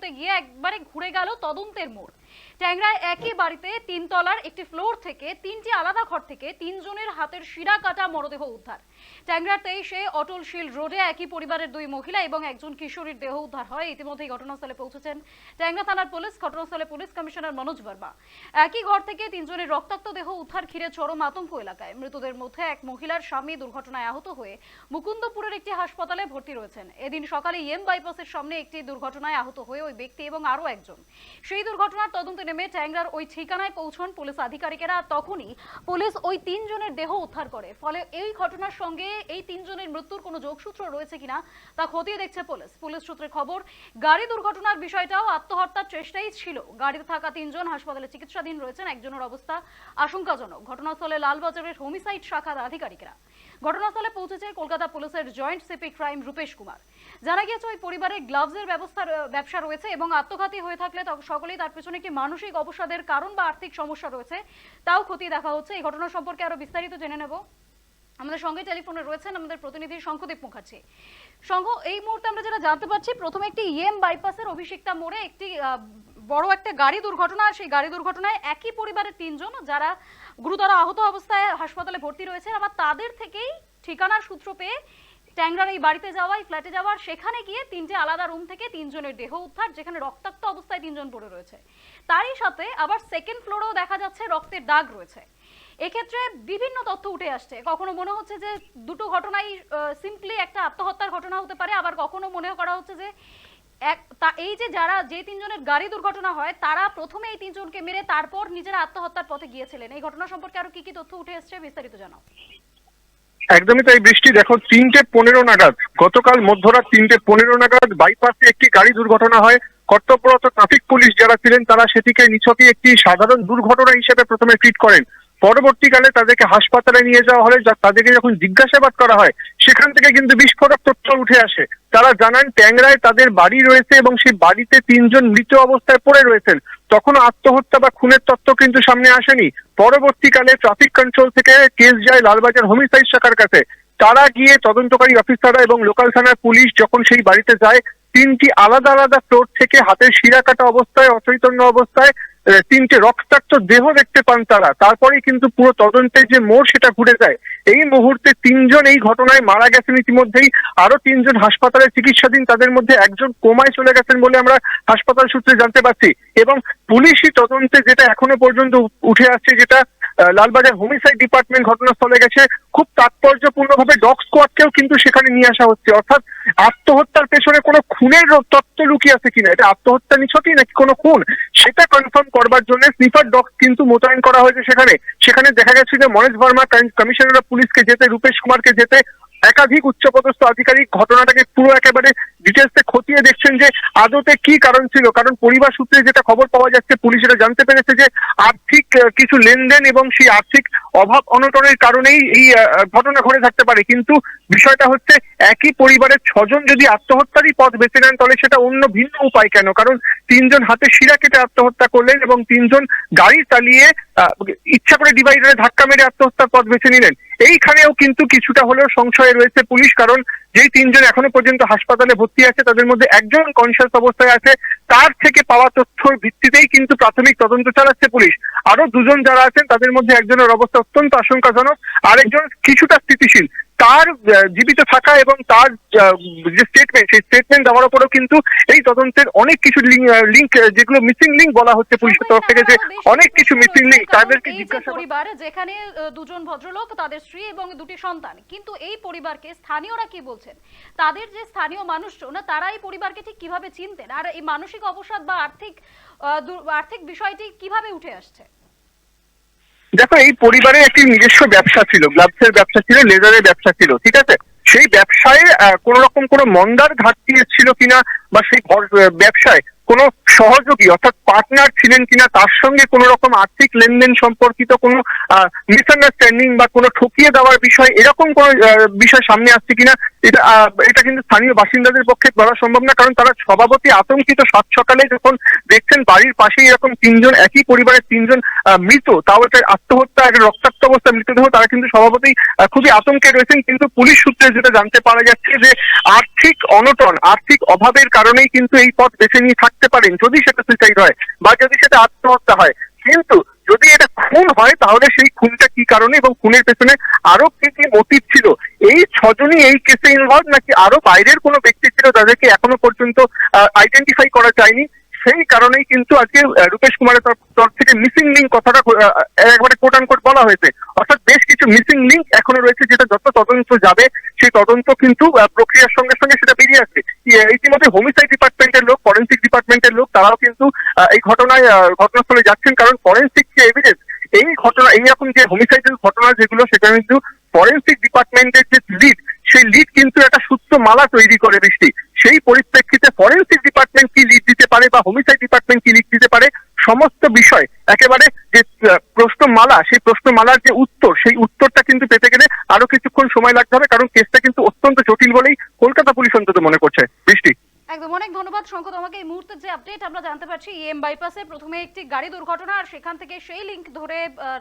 করতে গিয়ে একবারে ঘুরে গেল তদন্তের মোড়। ট্যাংরায় একই বাড়িতে 3 তলার একটি ফ্লোর থেকে 3টি আলাদা ঘর থেকে 3 জনের হাতের শিরা কাটা মরদেহ উদ্ধার। ট্যাংরার 23-এ অটলশীল রোডে একই পরিবারের 2 মহিলা এবং একজন কিশোরীর দেহ উদ্ধার হয়। ইতিমধ্যেই ঘটনাস্থলে পৌঁছেছেন ট্যাংরা থানার পুলিশ। ঘটনাস্থলে পুলিশ কমিশনার মনোজ বর্মা। একই ঘর থেকে 3 জনের রক্তাক্ত দেহ উদ্ধার ঘিরে চরম আতঙ্ক এলাকায়। মৃতদের মধ্যে এক মহিলার স্বামী দুর্ঘটনায় আহত হয়ে মুকুন্দপুরের একটি হাসপাতালে ভর্তি রয়েছেন। এদিন সকালে এম বাইপাসের সামনে একটি দুর্ঘটনায় আহত হয়ে ওই ব্যক্তি এবং আরও একজন। সেই দুর্ঘটনার তদন্তে নেমে ট্যাংরার ওই ঠিকানায় পৌঁছন পুলিশ আধিকারিকেরা। তখনই পুলিশ ওই 3 জনের দেহ উদ্ধার করে। ফলে এই ঘটনার সঙ্গে এই 3 জনের মৃত্যুর কোনো যোগসূত্র রয়েছে কিনা তা খতিয়ে দেখছে পুলিশ। পুলিশ সূত্রে খবর, গাড়ি দুর্ঘটনার বিষয়টাও আত্মহত্যার চেষ্টাই ছিল। গাড়িতে থাকা 3 জন হাসপাতালে চিকিৎসাধীন রয়েছেন। একজনের অবস্থা আশঙ্কাজনক। ঘটনাস্থলে লালবাজারের হোমিসাইড শাখার আধিকারিকরা। ঘটনাস্থলে পৌঁছেছে কলকাতা পুলিশের joint CP crime Rupesh Kumar. জানা গিয়েছে ওই পরিবারের গ্লাভসের ব্যবসা রয়েছে এবং আত্মঘাতী হয়ে থাকলে সকলেই তার পেছনে একটি মানসিক অবসাদের কারণ বা আর্থিক সমস্যা রয়েছে, তাও খতিয়ে দেখা হচ্ছে। এই ঘটনা সম্পর্কে আরো বিস্তারিত জেনে নেব। আমাদের সঙ্গে টেলিফোনে রয়েছেন আমাদের প্রতিনিধি শঙ্খদীপ মুখার্জি। শঙ্খ, এই মুহূর্তে আমরা যেটা জানতে পারছি, প্রথমে একটি ইএম বাইপাসের অভিষিক্তা মোড়ে একটি বড় একটা গাড়ি দুর্ঘটনা। সেই গাড়ি দুর্ঘটনায় একই পরিবারের 3 জন যারা গুরুতর আহত অবস্থায় হাসপাতালে ভর্তি রয়েছে, আবার তাদের থেকেই ঠিকানার সূত্র পেয়ে ট্যাংরার এই বাড়িতে যাওয়া, এই ফ্ল্যাটে যাওয়ার, সেখানে গিয়ে 3টে আলাদা রুম থেকে 3 জনের দেহ উদ্ধার, যেখানে রক্তাক্ত অবস্থায় 3 জন পড়ে রয়েছে। তারই সাথে আবার সেকেন্ড ফ্লোরেও দেখা যাচ্ছে রক্তের দাগ রয়েছে। এক্ষেত্রে বিভিন্ন তথ্য উঠে আসছে। কখনো মনে হচ্ছে যে দুটো ঘটনাই সিম্পলি একটা আত্মহত্যার ঘটনা হতে পারে, আবার কখনো মনে করা হচ্ছে যে এই যে যে 3 জনের গাড়ি দুর্ঘটনা হয় তারা প্রথমে এই 3 জনকে মেরে তারপর নিজেরা আত্মহত্যার পথে গিয়েছিলেন। এই ঘটনা সম্পর্কে আরো কি তথ্য উঠে এসেছে বিস্তারিত জানাও। একদমই তাই বৃষ্টি। দেখো, 3:15 নাগাদ, গতকাল মধ্যরাত 3:15 নাগাদ বাইপাসে একটি গাড়ি দুর্ঘটনা হয়। কর্তব্যরত ট্রাফিক পুলিশ যারা ছিলেন তারা সেটিকে নিছকই একটি সাধারণ দুর্ঘটনা হিসেবে প্রথমে ট্রিট করেন। পরবর্তীকালে তাদেরকে হাসপাতালে নিয়ে যাওয়া হলে তাদেরকে যখন জিজ্ঞাসাবাদ করা হয়, সেখান থেকে কিন্তু বিস্ফোরক তথ্য উঠে আসে। তারা জানান ট্যাংরায় তাদের বাড়ি রয়েছে এবং সেই বাড়িতে 3 জন মৃত অবস্থায় পড়ে রয়েছেন। তখনও আত্মহত্যা বা খুনের তথ্য কিন্তু সামনে আসেনি। পরবর্তীকালে ট্রাফিক কন্ট্রোল থেকে কেস যায় লালবাজার হোমিসাইড শাখার কাছে। তারা গিয়ে তদন্তকারী অফিসাররা এবং লোকাল থানার পুলিশ যখন সেই বাড়িতে যায়, 3টি আলাদা আলাদা ফ্লোর থেকে হাতের শিরা কাটা অবস্থায়, অচৈতন্য অবস্থায় 3টে রক্তাক্ত দেহ দেখতে পান তারা। তারপরেই কিন্তু পুরো তদন্তের যে মোড় সেটা ঘুরে যায়। এই মুহূর্তে 3 জন এই ঘটনায় মারা গেছেন ইতিমধ্যেই। আরো 3 জন হাসপাতালে চিকিৎসাধীন, তাদের মধ্যে একজন কোমায় চলে গেছেন বলে আমরা হাসপাতাল সূত্রে জানতে পারছি। এবং পুলিশি তদন্তে যেটা এখনো পর্যন্ত উঠে আসছে, যেটা লালবাজার হোমিসাইড ডিপার্টমেন্ট ঘটনাস্থলে গেছে, খুব তাৎপর্যপূর্ণভাবে ডগ স্কোয়াডকেও কিন্তু সেখানে নিয়ে আসা হচ্ছে। অর্থাৎ আত্মহত্যার পেছনে কোনো খুনের তত্ত্ব লুকিয়ে আছে কিনা, এটা আত্মহত্যা নিছকই নাকি কোনো খুন, সেটা কনফার্ম করবার জন্য স্নিফার ডগ কিন্তু মোতায়েন করা হয়েছে সেখানে দেখা গেছে যে মনোজ বর্মা, কমিশনার অফ পুলিশকে যেতে, রূপেশ কুমারকে যেতে, একাধিক উচ্চপদস্থ আধিকারিক ঘটনাটাকে পুরো একেবারে ডিটেলসে খতিয়ে দেখছেন যে আদতে কি কারণ ছিল। কারণ পরিবার সূত্রে যেটা খবর পাওয়া যাচ্ছে, পুলিশ এটা জানতে পেরেছে যে আর্থিক কিছু লেনদেন এবং সেই আর্থিক অভাব অনটনের কারণেই এই ঘটনা ঘটে থাকতে পারে। কিন্তু বিষয়টা হচ্ছে, একই পরিবারের 6 জন যদি আত্মহত্যারই পথ বেছে নেন, তাহলে সেটা অন্য ভিন্ন উপায় কেন? কারণ 3 জন হাতে শিরা কেটে আত্মহত্যা করলেন এবং 3 জন গাড়ি চালিয়ে ইচ্ছা করে ডিভাইডারে ধাক্কা মেরে আত্মহত্যার পথ বেছে নিলেন। এইখানেও কিন্তু কিছুটা হলেও সংশয় রয়েছে পুলিশ। কারণ যেই 3 জন এখনো পর্যন্ত হাসপাতালে ভর্তি আছে, তাদের মধ্যে একজন কনশাস অবস্থায় আছে। তার থেকে পাওয়া তথ্যের ভিত্তিতেই কিন্তু প্রাথমিক তদন্ত চালাচ্ছে পুলিশ। আরো 2 জন যারা আছেন, তাদের মধ্যে একজনের অবস্থা অত্যন্ত আশঙ্কাজনক, আরেকজন কিছুটা স্থিতিশীল। তার জীবিত থাকা এবং তার যে স্টেটমেন্ট, সেই স্টেটমেন্ট দেওয়ার উপরেও কিন্তু এই তদন্তের অনেক কিছু লিঙ্ক, যেগুলো মিসিং লিঙ্ক বলা হচ্ছে পুলিশের তরফ থেকে, যে অনেক কিছু মিসিং লিঙ্ক, তাদেরকে জিজ্ঞাসাবাদ। পরিবার যেখানে 2 জন ভদ্রলোক, তাদের স্ত্রী এবং 2টি সন্তান, কিন্তু এই পরিবারকে স্থানীয়রা কি বলছেন? তাদের যে স্থানীয় মানুষজন, তারা এই পরিবারকে ঠিক কিভাবে চিনতেন, আর এই মানসিক অবসাদ বা আর্থিক বিষয়টি কিভাবে উঠে আসছে? দেখো, এই পরিবারের একটি নিজস্ব ব্যবসা ছিল, গ্লাভসের ব্যবসা ছিল, লেদারের ব্যবসা ছিল, ঠিক আছে? সেই ব্যবসায় কোন রকম কোনো মন্দার ঘাটতি ছিল কিনা, বা সেই ব্যবসায় কোনো সহযোগী অর্থাৎ পার্টনার ছিলেন কিনা, তার সঙ্গে কোনো রকম আর্থিক লেনদেন সম্পর্কিত কোনো মিসআন্ডারস্ট্যান্ডিং বা কোনো ঠকিয়ে দেওয়ার বিষয়, এরকম কোনো বিষয় সামনে আসছে কিনা, এটা কিন্তু স্থানীয় বাসিন্দাদের পক্ষে বলা সম্ভব না। কারণ তারা স্বভাবতই আতঙ্কিত। সাত সকালে যখন দেখছেন বাড়ির পাশেই এরকম 3 জন, একই পরিবারের 3 জন মৃত, তাও একটা আত্মহত্যা, একটা রক্তাক্ত অবস্থা মৃতদেহ, তারা কিন্তু স্বভাবতই খুবই আতঙ্কে রয়েছেন। কিন্তু পুলিশ সূত্রে যেটা জানতে পারা যাচ্ছে যে আর্থিক অনটন, আর্থিক অভাবের কারণেই কিন্তু এই পথ বেছে নিয়ে থাকতে থাকতে পারেন যদি সেটা সুইসাইড হয় বা যদি সেটা আত্মহত্যা হয়। কিন্তু যদি এটা খুন হয় তাহলে সেই খুনটা কি কারণে এবং খুনের পেছনে আরো কি কি মোটিভ ছিল, এই ছজনই এই কেসে ইনভলভ নাকি আরো বাইরের কোনো ব্যক্তি ছিল যাদেরকে এখনো পর্যন্ত আইডেন্টিফাই করা যায়নি, সেই কারণেই কিন্তু আজকে রূপেশ কুমারের তরফ থেকে মিসিং লিঙ্ক কথাটা একবারে কোট আনকোট বলা হয়েছে। অর্থাৎ বেশ কিছু মিসিং লিঙ্ক এখনো রয়েছে, যেটা যত তদন্ত যাবে সেই তদন্ত কিন্তু প্রক্রিয়ার সঙ্গে সঙ্গে সেটা বেরিয়ে আসবে। ইতিমধ্যে হোমিসাইড ডিপার্টমেন্টের লোক, ফরেন্সিক ডিপার্টমেন্টের লোক তারাও কিন্তু এই ঘটনায় ঘটনাস্থলে যাচ্ছেন, কারণ ফরেন্সিক যে এভিডেন্স এই ঘটনা, এই রকম যে হোমিসাইডের ঘটনা যেগুলো, সেটা কিন্তু ফরেন্সিক ডিপার্টমেন্টের যে লিড, সেই লিড কিন্তু একটা সূত্র মালা তৈরি করে বৃষ্টি। সেই পরিপ্রেক্ষিতে ফরেন্সিক ডিপার্টমেন্ট কি লিড দিতে পারে বা হোমিসাইড ডিপার্টমেন্ট কি লিড দিতে পারে, সমস্ত বিষয় একেবারে যে প্রশ্নমালা, সেই প্রশ্নমালার যে উত্তর, সেই উত্তরটা কিন্তু পেতে গেলে আরো কিছুক্ষণ সময় লাগতে হবে, কারণ কেসটা কিন্তু অত্যন্ত জটিল বলেই কলকাতা পুলিশ অন্তত মনে করছে। বৃষ্টি, একদম অনেক ধন্যবাদ শঙ্কর তোমাকে। এই মুহূর্তে যে আপডেট আমরা জানতে পারছি, EM বাইপাসে প্রথমে একটি গাড়ি দুর্ঘটনা, আর সেখান থেকে সেই লিংক ধরে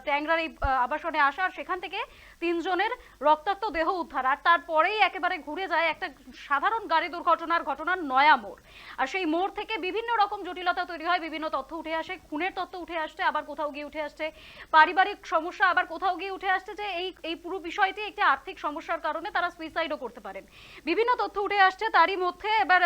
ট্যাংরার এই আবাসনে আসা, আর সেখান থেকে 3 জনের রক্তাক্ত দেহ উদ্ধার, আর তারপরেই একেবারে ঘুরে যায় একটা সাধারণ গাড়ি দুর্ঘটনার ঘটনার নয়া মোড়। আর সেই মোড় থেকে বিভিন্ন রকম জটিলতা তৈরি হয়, বিভিন্ন তথ্য উঠে আসে, খুনের তথ্য উঠে আসছে, আবার কোথাও গিয়ে উঠে আসছে পারিবারিক সমস্যা, আবার কোথাও গিয়ে উঠে আসছে যে এই পুরো বিষয়টি একটি আর্থিক সমস্যার কারণে তারা সুইসাইডও করতে পারেন। বিভিন্ন তথ্য উঠে আসছে, তারই মধ্যে এবার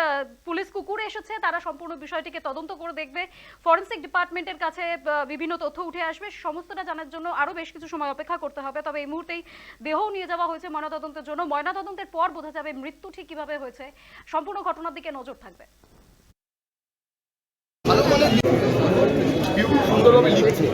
পুলিশ কুকুর এসেছে, তারা সম্পূর্ণ বিষয়টিকে তদন্ত করে দেখবে, ফরেন্সিক ডিপার্টমেন্টের কাছে বিভিন্ন তথ্য উঠে আসবে, সমস্তটা জানার জন্য আরো বেশ কিছু সময় অপেক্ষা করতে হবে। তবে এই মুহূর্তেই দেহও নিয়ে যাওয়া হয়েছে ময়নাতদন্তের জন্য। ময়নাতদন্তের পর বোঝা যাবে মৃত্যু ঠিক কিভাবে হয়েছে, সম্পূর্ণ ঘটনার দিকে নজর থাকবে। সুন্দরভাবে লিখছে।